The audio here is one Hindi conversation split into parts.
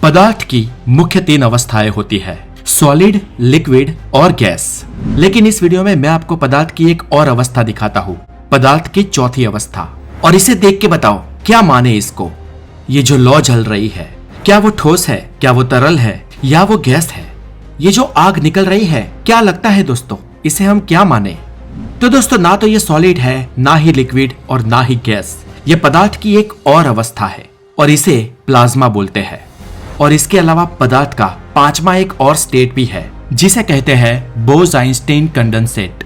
पदार्थ की मुख्य 3 अवस्थाएं होती है, सॉलिड, लिक्विड और गैस। लेकिन इस वीडियो में मैं आपको पदार्थ की एक और अवस्था दिखाता हूँ, पदार्थ की चौथी अवस्था। और इसे देख के बताओ क्या माने इसको। ये जो लौ जल रही है, क्या वो ठोस है, क्या वो तरल है, या वो गैस है? ये जो आग निकल रही है, क्या लगता है दोस्तों, इसे हम क्या माने? तो दोस्तों, ना तो ये सॉलिड है, ना ही लिक्विड और ना ही गैस। ये पदार्थ की एक और अवस्था है और इसे प्लाज्मा बोलते हैं। और इसके अलावा पदार्थ का 5वां एक और स्टेट भी है जिसे कहते हैं बोस-आइंस्टाइन कंडेंसेट।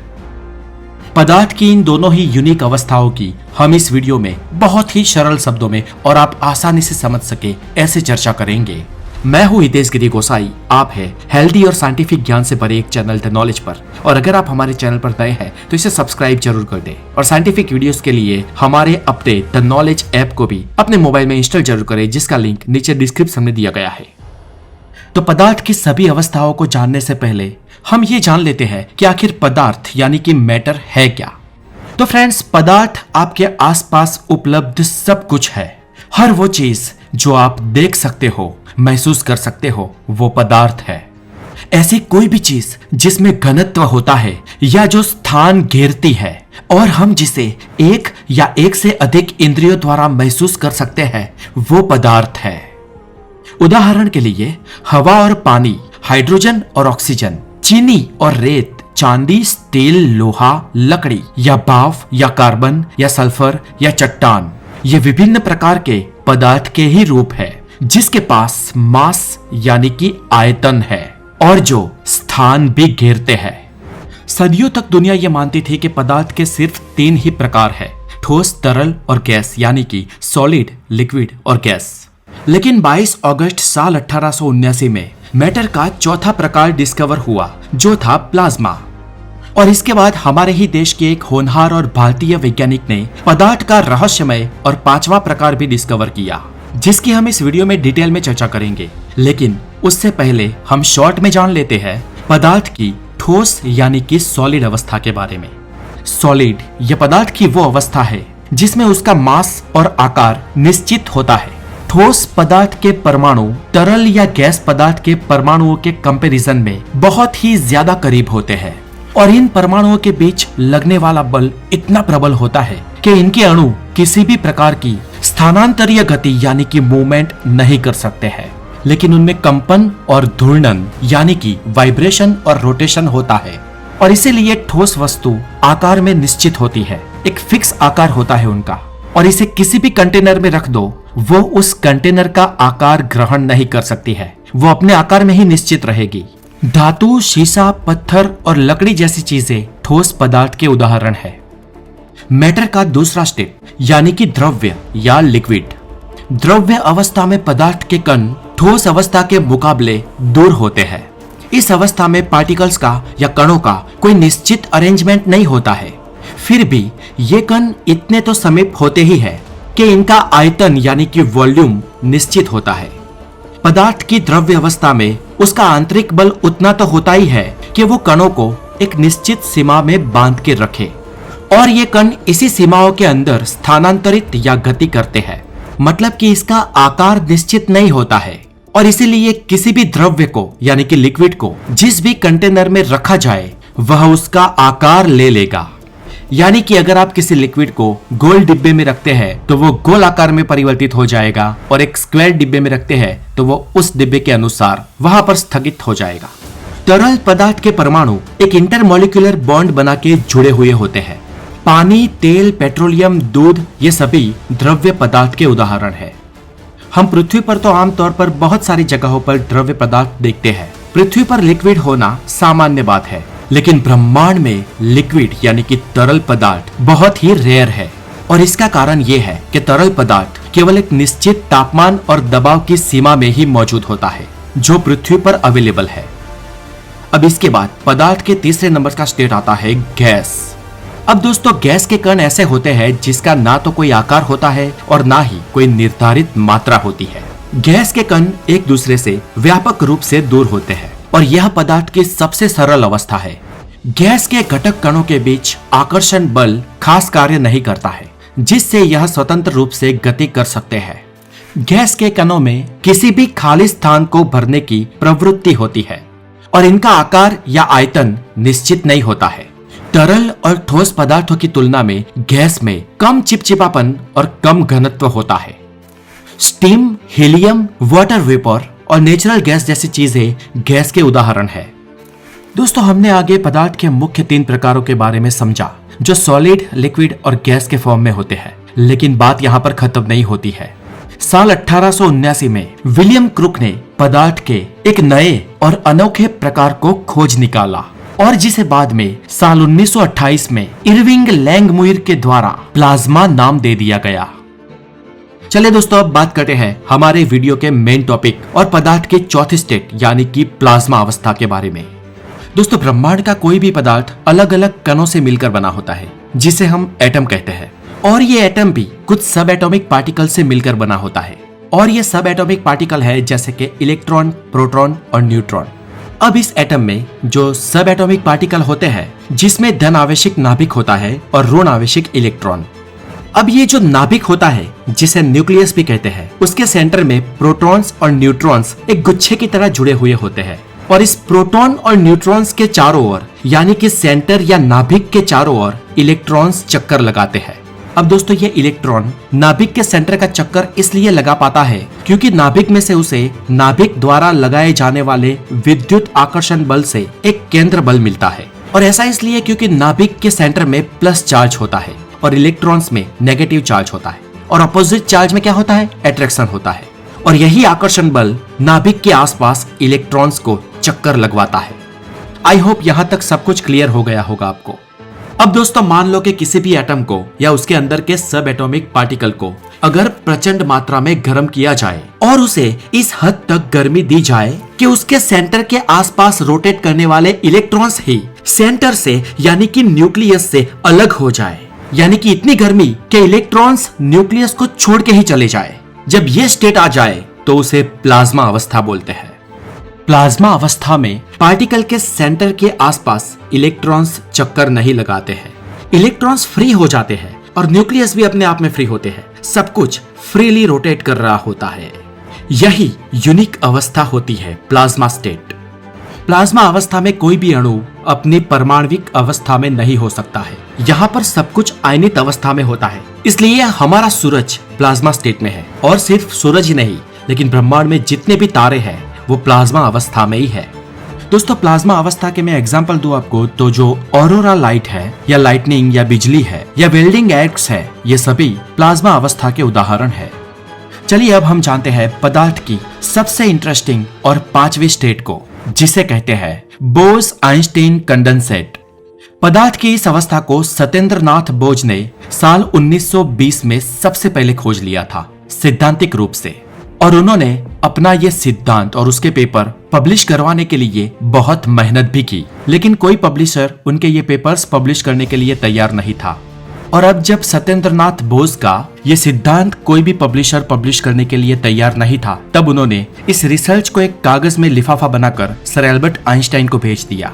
पदार्थ की इन दोनों ही यूनिक अवस्थाओं की हम इस वीडियो में बहुत ही सरल शब्दों में और आप आसानी से समझ सके ऐसे चर्चा करेंगे। मैं हूं हितेश गिरी गोसाई, आप है हेल्दी और साइंटिफिक ज्ञान से भरे एक चैनल द नॉलेज पर। और अगर आप हमारे चैनल पर नए हैं तो इसे सब्सक्राइब जरूर कर दें और साइंटिफिक वीडियोस के लिए हमारे अपडेट द नॉलेज ऐप को भी अपने मोबाइल में इंस्टॉल जरूर करें, जिसका लिंक नीचे डिस्क्रिप्शन में दिया गया है। तो पदार्थ की सभी अवस्थाओं को जानने से पहले हम ये जान लेते हैं कि आखिर पदार्थ यानी कि मैटर है क्या। तो फ्रेंड्स, पदार्थ आपके आसपास उपलब्ध सब कुछ है। हर वो चीज जो आप देख सकते हो, महसूस कर सकते हो, वो पदार्थ है। ऐसी कोई भी चीज जिसमें घनत्व होता है या जो स्थान घेरती है और हम जिसे एक या एक से अधिक इंद्रियों द्वारा महसूस कर सकते हैं, वो पदार्थ है। उदाहरण के लिए हवा और पानी, हाइड्रोजन और ऑक्सीजन, चीनी और रेत, चांदी, स्टील, लोहा, लकड़ी या भाप या कार्बन या सल्फर या चट्टान, ये विभिन्न प्रकार के पदार्थ के ही रूप है जिसके पास मास यानी कि आयतन है और जो स्थान भी घेरते हैं। सदियों तक दुनिया ये मानती थी कि पदार्थ के सिर्फ 3 ही प्रकार है, ठोस, तरल और गैस, यानी कि सॉलिड, लिक्विड और गैस। लेकिन 22 अगस्त साल 1879 में मैटर का चौथा प्रकार डिस्कवर हुआ जो था प्लाज्मा। और इसके बाद हमारे ही देश के एक होनहार और भारतीय वैज्ञानिक ने पदार्थ का रहस्यमय और 5वां प्रकार भी डिस्कवर किया, जिसकी हम इस वीडियो में डिटेल में चर्चा करेंगे। लेकिन उससे पहले हम शॉर्ट में जान लेते हैं पदार्थ की ठोस यानी कि सॉलिड अवस्था के बारे में। सॉलिड यह पदार्थ की वो अवस्था है जिसमें उसका मास और आकार निश्चित होता है। ठोस पदार्थ के परमाणु तरल या गैस पदार्थ के परमाणुओं के कंपैरिजन में बहुत ही ज्यादा करीब होते हैं और इन परमाणुओं के बीच लगने वाला बल इतना प्रबल होता है कि इनके अणु किसी भी प्रकार की स्थानांतरीय गति यानी कि मूवमेंट नहीं कर सकते हैं, लेकिन उनमें कंपन और घूर्णन यानी कि वाइब्रेशन और रोटेशन होता है। और इसीलिए ठोस वस्तु आकार में निश्चित होती है, एक फिक्स आकार होता है उनका, और इसे किसी भी कंटेनर में रख दो, वो उस कंटेनर का आकार ग्रहण नहीं कर सकती है, वो अपने आकार में ही निश्चित रहेगी। धातु, शीशा, पत्थर और लकड़ी जैसी चीजें ठोस पदार्थ के उदाहरण है। मैटर का दूसरा स्टेप यानी कि द्रव्य या लिक्विड। द्रव्य अवस्था में पदार्थ के कण ठोस अवस्था के मुकाबले दूर होते हैं। इस अवस्था में पार्टिकल्स का या कणों का कोई निश्चित अरेंजमेंट नहीं होता है। फिर भी ये कण इतने तो समीप होते ही है कि इनका आयतन यानी कि वॉल्यूम निश्चित होता है। पदार्थ की द्रव्य अवस्था में उसका आंतरिक बल उतना तो होता ही है कि वो कणों को एक निश्चित सीमा में बांध के रखे, और ये कण इसी सीमाओं के अंदर स्थानांतरित या गति करते हैं। मतलब कि इसका आकार निश्चित नहीं होता है और इसीलिए किसी भी द्रव्य को यानी कि लिक्विड को जिस भी कंटेनर में रखा जाए वह उसका आकार ले लेगा। यानी कि अगर आप किसी लिक्विड को गोल डिब्बे में रखते हैं तो वो गोल आकार में परिवर्तित हो जाएगा, और एक स्क्वायर डिब्बे में रखते हैं तो वो उस डिब्बे के अनुसार वहां पर स्थगित हो जाएगा। तरल पदार्थ के परमाणु एक इंटरमॉलिक्यूलर बॉन्ड बना के जुड़े हुए होते हैं। पानी, तेल, पेट्रोलियम, दूध, ये सभी द्रव्य पदार्थ के उदाहरण है। हम पृथ्वी पर तो आमतौर पर बहुत सारी जगहों पर द्रव्य पदार्थ देखते हैं। पृथ्वी पर लिक्विड होना सामान्य बात है, लेकिन ब्रह्मांड में लिक्विड यानी कि तरल पदार्थ बहुत ही रेयर है। और इसका कारण ये है कि तरल पदार्थ केवल एक निश्चित तापमान और दबाव की सीमा में ही मौजूद होता है जो पृथ्वी पर अवेलेबल है। अब इसके बाद पदार्थ के तीसरे नंबर का स्टेट आता है गैस। अब दोस्तों, गैस के कण ऐसे होते हैं जिसका ना तो कोई आकार होता है और ना ही कोई निर्धारित मात्रा होती है। गैस के कण एक दूसरे से व्यापक रूप से दूर होते हैं और यह पदार्थ की सबसे सरल अवस्था है। गैस के घटक कणों के बीच आकर्षण बल खास कार्य नहीं करता है जिससे यह स्वतंत्र रूप से गति कर सकते हैं। गैस के कणों में किसी भी खाली स्थान को भरने की प्रवृत्ति होती है और इनका आकार या आयतन निश्चित नहीं होता है। तरल और ठोस पदार्थों की तुलना में गैस में कम चिपचिपापन और कम घनत्व होता है। स्टीम, हीलियम, वाटर वेपर और नेचुरल गैस जैसी चीजें गैस के उदाहरण है। दोस्तों, हमने आगे पदार्थ के मुख्य 3 प्रकारों के बारे में समझा जो सॉलिड, लिक्विड और गैस के फॉर्म में होते हैं। लेकिन बात यहाँ पर खत्म नहीं होती है। साल 1879 में विलियम क्रुक ने पदार्थ के एक नए और अनोखे प्रकार को खोज निकाला और जिसे बाद में साल 1928 में इरविंग लैंगमुइर के द्वारा प्लाज्मा नाम दे दिया गया। चलिए दोस्तों, अब बात करते हैं हमारे वीडियो के मेन टॉपिक और पदार्थ की चौथी स्टेट यानी कि प्लाज्मा अवस्था के बारे में। दोस्तों, ब्रह्मांड का कोई भी पदार्थ अलग अलग कणों से मिलकर बना होता है जिसे हम एटम कहते हैं और ये एटम भी कुछ सब एटॉमिक पार्टिकल से मिलकर बना होता है और ये सब एटॉमिक पार्टिकल है जैसे कि इलेक्ट्रॉन, प्रोटॉन और न्यूट्रॉन। अब इस एटम में जो सब एटॉमिक पार्टिकल होते हैं जिसमें धन आवेशिक नाभिक होता है और ऋण आवेशिक इलेक्ट्रॉन। अब ये जो नाभिक होता है जिसे न्यूक्लियस भी कहते हैं, उसके सेंटर में प्रोटॉन्स और न्यूट्रॉन्स एक गुच्छे की तरह जुड़े हुए होते हैं और इस प्रोटॉन और न्यूट्रॉन्स के चारों ओर यानी कि सेंटर या नाभिक के चारों ओर इलेक्ट्रॉन्स चक्कर लगाते हैं। अब दोस्तों, ये इलेक्ट्रॉन नाभिक के सेंटर का चक्कर इसलिए लगा पाता है क्योंकि नाभिक में से उसे नाभिक द्वारा लगाए जाने वाले विद्युत आकर्षण बल से एक केंद्र बल मिलता है और ऐसा इसलिए क्योंकि नाभिक के सेंटर में प्लस चार्ज होता है और इलेक्ट्रॉन्स में नेगेटिव चार्ज होता है और अपोजिट चार्ज में क्या होता है, अट्रैक्शन होता है और यही आकर्षण बल नाभिक के आसपास इलेक्ट्रॉन्स को चक्कर लगवाता है। आई होप यहाँ तक सब कुछ क्लियर हो गया होगा आपको। अब दोस्तों, मान लो कि किसी भी एटम को या उसके अंदर के सब एटॉमिक पार्टिकल को अगर प्रचंड मात्रा में गर्म किया जाए और उसे इस हद तक गर्मी दी जाए कि उसके सेंटर के आसपास रोटेट करने वाले इलेक्ट्रॉन्स ही सेंटर से यानी कि न्यूक्लियस से अलग हो जाए, यानी कि इतनी गर्मी कि इलेक्ट्रॉन्स न्यूक्लियस को छोड़ के ही चले जाए। जब ये स्टेट आ जाए तो उसे प्लाज्मा अवस्था बोलते हैं। प्लाज्मा अवस्था में पार्टिकल के सेंटर के आसपास इलेक्ट्रॉन्स चक्कर नहीं लगाते हैं, इलेक्ट्रॉन्स फ्री हो जाते हैं और न्यूक्लियस भी अपने आप में फ्री होते हैं। सब कुछ फ्रीली रोटेट कर रहा होता है। यही यूनिक अवस्था होती है प्लाज्मा स्टेट। प्लाज्मा अवस्था में कोई भी अणु अपनी परमाणविक अवस्था में नहीं हो सकता है। यहाँ पर सब कुछ आयनित अवस्था में होता है, इसलिए हमारा सूरज प्लाज्मा स्टेट में है और सिर्फ सूरज ही नहीं लेकिन ब्रह्मांड में जितने भी तारे हैं वो प्लाज्मा अवस्था में ही है। दोस्तों, प्लाज्मा अवस्था के मैं एग्जांपल दूं आपको तो जो ऑरोरा लाइट है या लाइटनिंग या बिजली है या वेल्डिंग एग्स है, ये सभी प्लाज्मा अवस्था के उदाहरण है। चलिए अब हम जानते हैं पदार्थ की सबसे इंटरेस्टिंग और 5वीं स्टेट को, जिसे कहते हैं बोस-आइंस्टाइन कंडेंसेट। पदार्थ की इस अवस्था को सत्येंद्रनाथ बोस ने साल 1920 में सबसे पहले खोज लिया था सिद्धांतिक रूप से और उन्होंने अपना ये सिद्धांत और उसके पेपर पब्लिश करवाने के लिए बहुत मेहनत भी की, लेकिन कोई पब्लिशर उनके ये पेपर्स पब्लिश करने के लिए तैयार नहीं था। और अब जब सत्येंद्रनाथ बोस का ये सिद्धांत कोई भी पब्लिशर पब्लिश करने के लिए तैयार नहीं था, तब उन्होंने इस रिसर्च को एक कागज में लिफाफा बनाकर सर एल्बर्ट आइंस्टाइन को भेज दिया।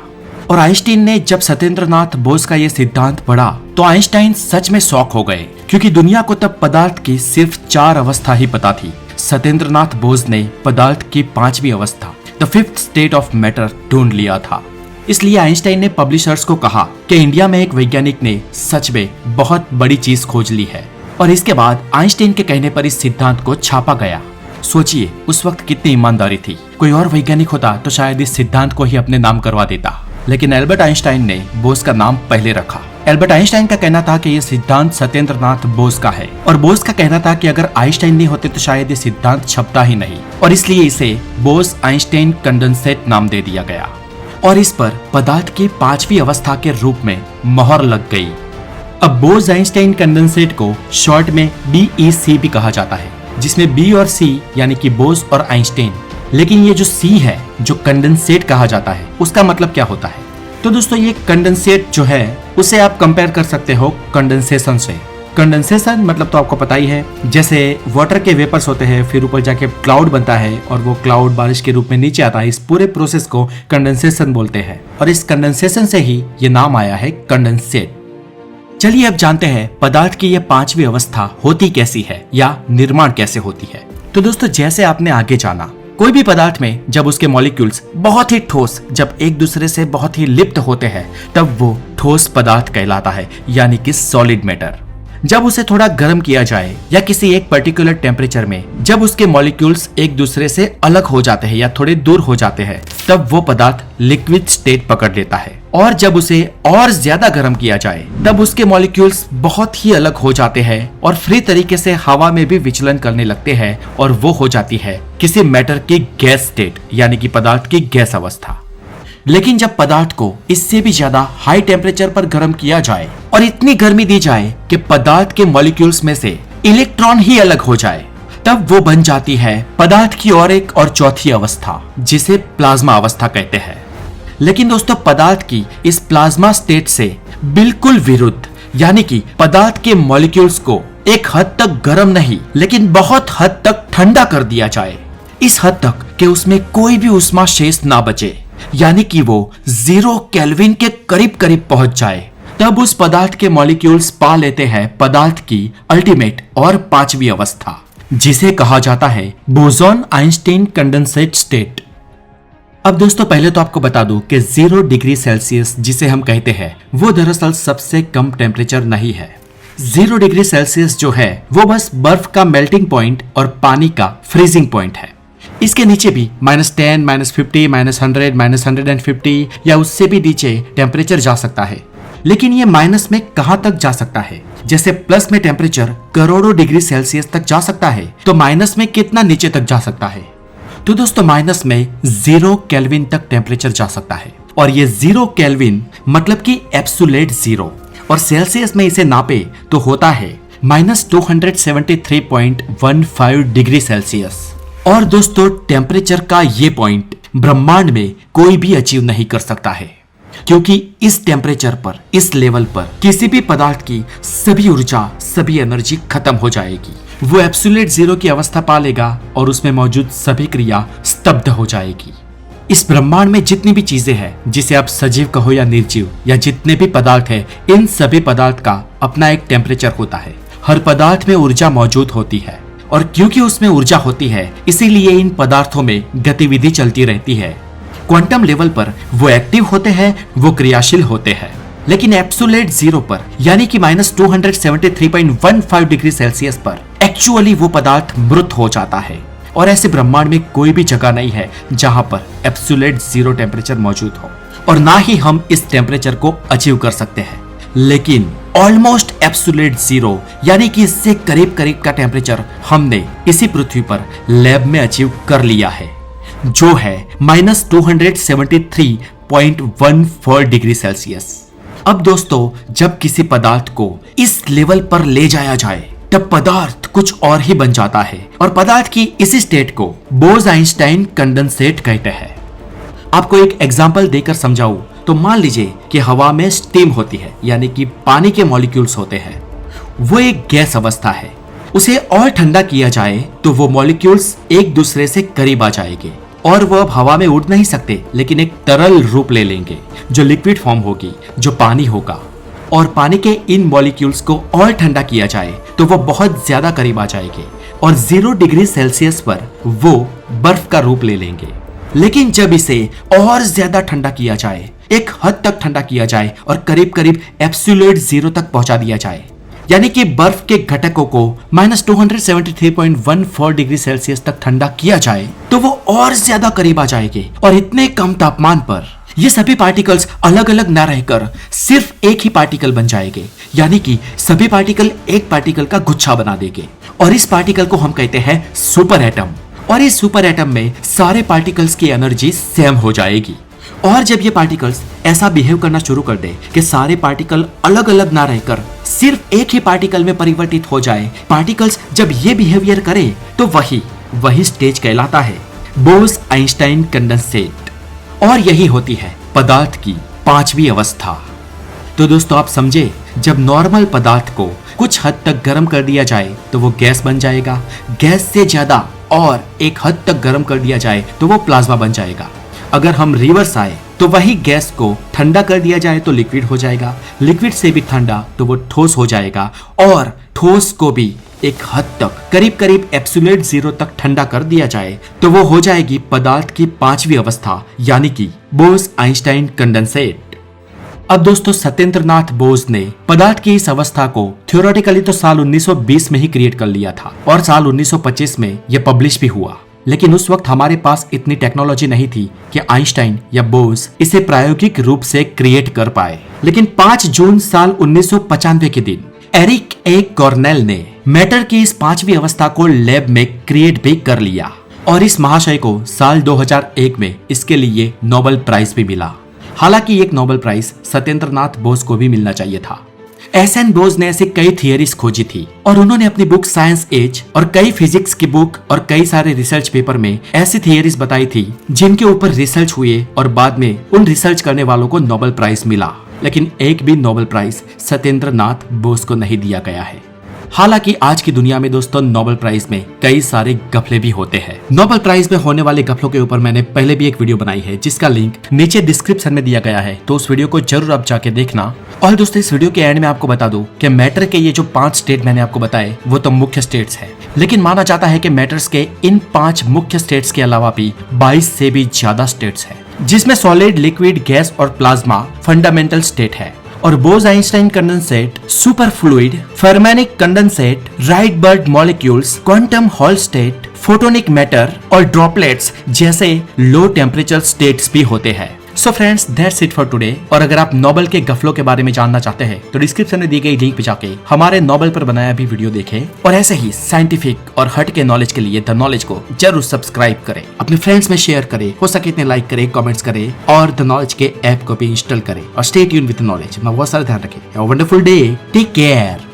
और आइंस्टाइन ने जब सत्येंद्रनाथ बोस का ये सिद्धांत पढ़ा तो आइंस्टाइन सच में शॉक हो गए क्योंकि दुनिया को तब पदार्थ की सिर्फ 4 अवस्था ही पता थी। सत्येंद्रनाथ बोस ने पदार्थ की 5वीं अवस्था the 5th state of matter ढूंढ लिया था। इसलिए आइंस्टाइन ने पब्लिशर्स को कहा कि इंडिया में एक वैज्ञानिक ने सच में बहुत बड़ी चीज खोज ली है और इसके बाद आइंस्टाइन के कहने पर इस सिद्धांत को छापा गया। सोचिए उस वक्त कितनी ईमानदारी थी। कोई और वैज्ञानिक होता तो शायद इस सिद्धांत को ही अपने नाम करवा देता, लेकिन एल्बर्ट आइंस्टाइन ने बोस का नाम पहले रखा। एल्बर्ट आइंस्टाइन का कहना था कि यह सिद्धांत सत्येंद्रनाथ बोस का है और बोस का कहना था कि अगर आइंस्टाइन नहीं होते तो शायद ये सिद्धांत छपता ही नहीं और इसलिए इसे बोस-आइंस्टाइन कंडेंसेट नाम दे दिया गया और इस पर पदार्थ की 5वीं अवस्था के रूप में मोहर लग गई। अब बोस-आइंस्टाइन कंडेंसेट को शॉर्ट में BEC भी कहा जाता है, जिसमें B और C यानी कि बोस और आइंस्टाइन, लेकिन ये जो C है जो कंडेंसेट कहा जाता है उसका मतलब क्या होता है? तो दोस्तों ये कंडेंसेट जो है उसे आप कंपेयर कर सकते हो कंडेंसेशन से। कंडेंसेशन मतलब तो आपको पता ही है, जैसे वाटर के वेपर्स होते हैं फिर ऊपर जाके क्लाउड बनता है और वो क्लाउड बारिश के रूप में नीचे आता है। इस पूरे प्रोसेस को कंडेंसेशन बोलते हैं और इस कंडेंसेशन से ही ये नाम आया है कंडेंसेट। चलिए अब जानते हैं पदार्थ की ये 5वीं अवस्था होती कैसी है या निर्माण कैसे होती है। तो दोस्तों जैसे आपने आगे जाना, कोई भी पदार्थ में जब उसके मॉलिक्यूल्स बहुत ही ठोस, जब एक दूसरे से बहुत ही लिप्त होते हैं, तब वो ठोस पदार्थ कहलाता है, यानी कि सॉलिड मैटर। जब उसे थोड़ा गर्म किया जाए या किसी एक पर्टिकुलर टेम्परेचर में जब उसके मॉलिक्यूल्स एक दूसरे से अलग हो जाते हैं या थोड़े दूर हो जाते हैं, तब वो पदार्थ लिक्विड स्टेट पकड़ लेता है। और जब उसे और ज्यादा गर्म किया जाए तब उसके मॉलिक्यूल्स बहुत ही अलग हो जाते हैं और फ्री तरीके से हवा में भी विचलन करने लगते हैं, और वो हो जाती है किसी मैटर की गैस स्टेट, यानी कि पदार्थ की गैस अवस्था। लेकिन जब पदार्थ को इससे भी ज्यादा हाई टेम्परेचर पर गर्म किया जाए और इतनी गर्मी दी जाए कि पदार्थ के मॉलिक्यूल्स में से इलेक्ट्रॉन ही अलग हो जाए, तब वो बन जाती है पदार्थ की और एक और चौथी अवस्था, जिसे प्लाज्मा अवस्था कहते हैं। लेकिन दोस्तों पदार्थ की इस प्लाज्मा स्टेट से बिल्कुल विरुद्ध, यानी कि पदार्थ के मॉलिक्यूल्स को एक हद तक गर्म नहीं लेकिन बहुत हद तक ठंडा कर दिया जाए, इस हद तक कि उसमें कोई भी ऊष्मा शेष ना बचे, यानी कि वो 0 केल्विन के करीब करीब पहुंच जाए, तब उस पदार्थ के मॉलिक्यूल्स पा लेते हैं पदार्थ की अल्टीमेट और पांचवी अवस्था, जिसे कहा जाता है बोसॉन आइंस्टीन कंडेंसेट स्टेट। अब दोस्तों पहले तो आपको बता दूं कि 0 डिग्री सेल्सियस जिसे हम कहते हैं वो दरअसल सबसे कम टेम्परेचर नहीं है। 0 डिग्री सेल्सियस जो है वो बस बर्फ का मेल्टिंग पॉइंट और पानी का फ्रीजिंग पॉइंट है। इसके नीचे भी -10, -50, -100, -150 या उससे भी नीचे टेम्परेचर जा सकता है। लेकिन ये माइनस में कहां तक जा सकता है? जैसे प्लस में टेम्परेचर करोड़ों डिग्री सेल्सियस तक जा सकता है, तो माइनस में कितना नीचे तक जा सकता है? तो दोस्तों माइनस में 0 केल्विन तक टेम्परेचर जा सकता है, और ये 0 केल्विन मतलब कि एब्सोल्यूट 0, और सेल्सियस में इसे नापे तो होता है -273.15 डिग्री सेल्सियस। और दोस्तों टेम्परेचर का ये पॉइंट ब्रह्मांड में कोई भी अचीव नहीं कर सकता है, क्योंकि इस टेम्परेचर पर, इस लेवल पर किसी भी पदार्थ की सभी ऊर्जा, सभी एनर्जी खत्म हो जाएगी। वो एब्सोल्यूट 0 की अवस्था पा लेगा और उसमें मौजूद सभी क्रिया स्तब्ध हो जाएगी। इस ब्रह्मांड में जितनी भी चीजें हैं, जिसे आप सजीव कहो या निर्जीव, या जितने भी पदार्थ हैं, इन सभी पदार्थ का अपना एक टेम्परेचर होता है। हर पदार्थ में ऊर्जा मौजूद होती है, और क्योंकि उसमें ऊर्जा होती है इसीलिए इन पदार्थों में गतिविधि चलती रहती है। क्वांटम लेवल पर वो एक्टिव होते हैं, वो क्रियाशील होते हैं। लेकिन एब्सोल्यूट 0 पर, यानी कि -273.15 डिग्री सेल्सियस पर एक्चुअली वो पदार्थ मृत हो जाता है, और ऐसे ब्रह्मांड में कोई भी जगह नहीं है जहां पर एब्सोल्यूट 0 टेम्परेचर मौजूद हो, और ना ही हम इस टेम्परेचर को अचीव कर सकते हैं। लेकिन ऑलमोस्ट एब्सोल्यूट 0, यानी कि इससे करीब करीब का टेम्परेचर हमने इसी पृथ्वी पर लैब में अचीव कर लिया है, जो है -273.14 डिग्री सेल्सियस। अब दोस्तों जब किसी पदार्थ को इस लेवल पर ले जाया जाए तब पदार्थ कुछ और ही बन जाता है, और पदार्थ की इसी स्टेट को बोस-आइंस्टाइन कंडेंसेट कहते हैं। आपको एक एग्जांपल देकर समझाऊं तो मान लीजिए कि हवा में स्टीम होती है, यानी कि पानी के मॉलिक्यूल्स होते हैं। वो एक गैस अवस्था है। उसे और ठंडा किया जाए तो वो मॉलिक्यूल्स एक दूसरे से करीब आ जाएंगे, और वो अब हवा में उड़ नहीं सकते, लेकिन एक तरल रूप ले लेंगे जो लिक्विड फॉर्म होगी, जो पानी होगा। और पानी के इन मॉलिक्यूल्स को और ठंडा किया जाए तो वो बहुत ज्यादा करीब आ जाएंगे, और 0 डिग्री सेल्सियस पर वो बर्फ का रूप ले लेंगे। लेकिन जब इसे और ज्यादा ठंडा किया जाए, एक हद तक ठंडा किया जाए और करीब करीब एब्सोल्यूट 0 तक पहुंचा दिया जाए, यानी कि बर्फ के घटकों को -273.14 डिग्री सेल्सियस तक ठंडा किया जाए, तो वो और ज्यादा करीब आ जाएंगे। और इतने कम तापमान पर ये सभी पार्टिकल्स अलग अलग ना रहकर सिर्फ एक ही पार्टिकल बन जाएंगे, यानी कि सभी पार्टिकल एक पार्टिकल का गुच्छा बना देंगे, और इस पार्टिकल को हम कहते हैं सुपर एटम। और इस सुपर एटम में सारे पार्टिकल्स की एनर्जी सेम हो जाएगी। और जब ये पार्टिकल्स ऐसा बिहेव करना शुरू कर दे कि सारे पार्टिकल अलग अलग ना रहकर सिर्फ एक ही पार्टिकल में परिवर्तित हो जाए, पार्टिकल्स जब ये बिहेवियर करे तो वही स्टेज कहलाता है बोस-आइंस्टाइन कंडेंसेट, और यही होती है पदार्थ की पांचवी अवस्था। तो दोस्तों आप समझे, जब नॉर्मल पदार्थ को कुछ हद तक गर्म कर दिया जाए तो वो गैस बन जाएगा, गैस से ज्यादा और एक हद तक गर्म कर दिया जाए तो वो प्लाज्मा बन जाएगा। अगर हम रिवर्स आए तो वही गैस को ठंडा कर दिया जाए तो लिक्विड हो जाएगा, लिक्विड से भी ठंडा तो वो ठोस हो जाएगा, और ठोस को भी एक हद तक करीब करीब एब्सोल्यूट जीरो तक ठंडा कर दिया जाए तो वो हो जाएगी पदार्थ की पांचवी अवस्था, यानी कि बोस-आइंस्टाइन कंडेंसेट। अब दोस्तों, सत्येंद्र नाथ बोस ने पदार्थ की इस अवस्था को थ्योरेटिकली तो साल 1920 में ही क्रिएट कर लिया था और साल 1925 में यह पब्लिश भी हुआ, लेकिन उस वक्त हमारे पास इतनी टेक्नोलॉजी नहीं थी कि आइंस्टाइन या बोस इसे प्रायोगिक रूप से क्रिएट कर पाए। लेकिन 5 जून साल 1995 के दिन एरिक ए कॉर्नेल ने मैटर की इस पांचवी अवस्था को लैब में क्रिएट भी कर लिया और इस महाशय को साल 2001 में इसके लिए नोबेल प्राइज भी मिला। हालांकि एक नोबेल प्राइज सत्येंद्र नाथ बोस को भी मिलना चाहिए था। एस.एन. बोस ने ऐसी कई थियरीज खोजी थी और उन्होंने अपनी बुक साइंस एज और कई फिजिक्स की बुक और कई सारे रिसर्च पेपर में ऐसी थियरीज बताई थी जिनके ऊपर रिसर्च हुए और बाद में उन रिसर्च करने वालों को नोबेल प्राइज मिला, लेकिन एक भी नोबेल प्राइज सत्येंद्र नाथ बोस को नहीं दिया गया है। हालांकि आज की दुनिया में दोस्तों नोबेल प्राइज में कई सारे गफले भी होते हैं। नोबेल प्राइज में होने वाले गफलों के ऊपर मैंने पहले भी एक वीडियो बनाई है जिसका लिंक नीचे डिस्क्रिप्शन में दिया गया है, तो उस वीडियो को जरूर आप जाके देखना। और दोस्तों, इस वीडियो के एंड में आपको बता दूं कि मैटर के ये जो 5 स्टेट मैंने आपको बताए वो तो मुख्य स्टेट्स है, लेकिन माना जाता है कि मैटर्स के इन 5 मुख्य स्टेट्स के अलावा भी 22 से भी ज्यादा स्टेट्स है, जिसमें सॉलिड, लिक्विड, गैस और प्लाज्मा फंडामेंटल स्टेट है और Bose Einstein condensate, super fluid, fermionic condensate, Rydberg molecules, quantum Hall state, photonic matter और ड्रॉपलेट्स जैसे लो टेम्परेचर स्टेट्स भी होते हैं। So friends, that's it for today. और अगर आप नोबेल के गफलों के बारे में जानना चाहते हैं तो डिस्क्रिप्शन में दी गई लिंक पे जाके हमारे नोबेल पर बनाया भी वीडियो देखें और ऐसे ही साइंटिफिक और हट के नॉलेज के लिए द नॉलेज को जरूर सब्सक्राइब करें, अपने फ्रेंड्स में शेयर करें, हो सके इतने लाइक करें, कमेंट्स करें और द नॉलेज के ऐप को भी इंस्टॉल करें और स्टे ट्यून्ड विद नॉलेज। अपना बहुत सारा ध्यान रखें। Have a wonderful day, take care.